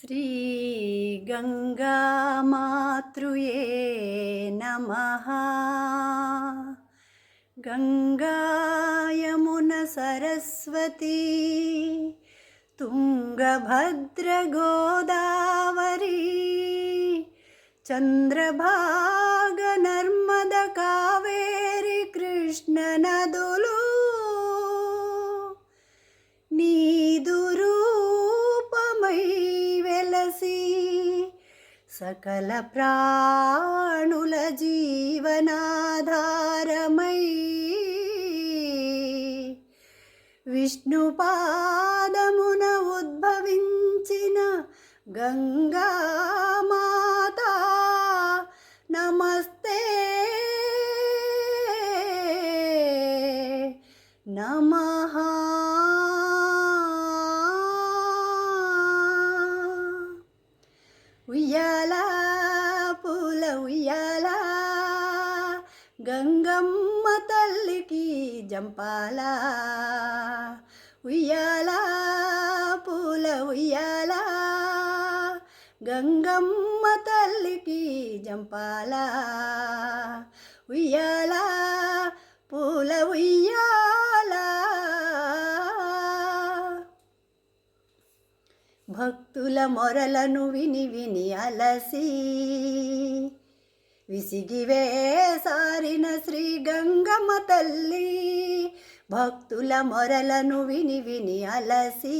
श्रीगङ्गामातृये नमः। गङ्गा यमुना सरस्वती तुङ्गभद्रगोदावरी चन्द्रभागा नर्मदा कावेरी कृष्णनदुलु నీదు రూపమై వెలసి సకల ప్రాణుల జీవనాధారమై విష్ణు పాదమున ఉద్భవించిన గంగా మాతా నమస్తే నమః. ఉయ్యాల పూల ఉయ్యాల గంగమ్మ తల్లికి జంపాల. ఉయ్యాల పూల ఉయ్యాల గంగమ్మ తల్లికి జంపాల. ఉయ్యాల పూల ఉయ్యాల. భక్తుల మొరలను విని విని అలసి విసిగివేసారిన శ్రీ గంగమ్మ తల్లి. భక్తుల మొరలను విని విని అలసి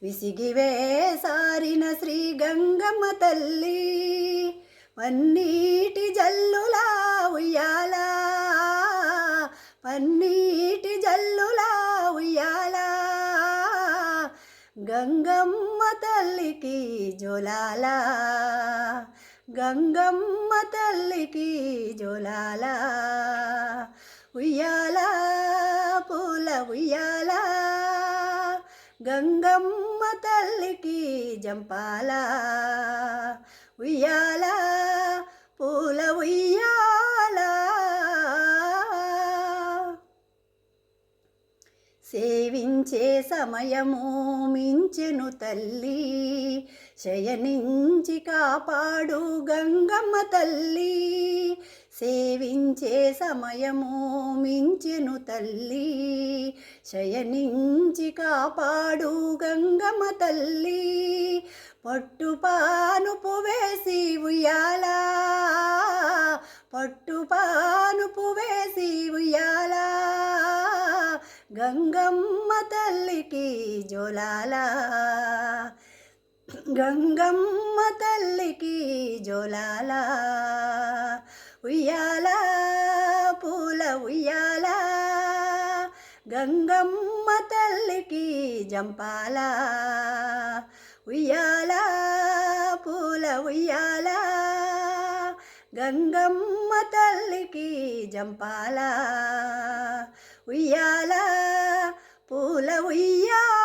విసిగివేసారిన శ్రీ గంగమ్మ తల్లి. పన్నీటి జల్లులా ఉయ్యాల పన్నీటి జల్లులా ఉయ్యాల గంగమ్మ తల్లికి జోలాల. గంగమ్మ తల్లికి జోలాల. ఉయ్యాల పూల ఉయ్యాల గంగమ్మ తల్లికి జంపాల. ఉయ్యాల పూల ఉయ్యాల. సేవించే సమయము మించెను తల్లి, శయనించి కాపాడు గంగమ్మ తల్లి. సేవించే సమయము మించెను తల్లి, శయనించి కాపాడు గంగమ్మ తల్లి. పట్టుపానుపు వేసి ఉయ్యాల పట్టుపానుపు వేసి ఉయ్యాల గంగమ్మ తల్లికి జోలాల. గంగమ్మ తల్లికి జోలాల. ఉయ్యాల పూల ఉయ్యాల గంగమ్మ తల్లికి జంపాల. ఉయ్యాల పూల ఉయ్యాల గంగమ్మ తల్లికి జంపాల. ఉయ్యాల పూల ఉయ్యాల.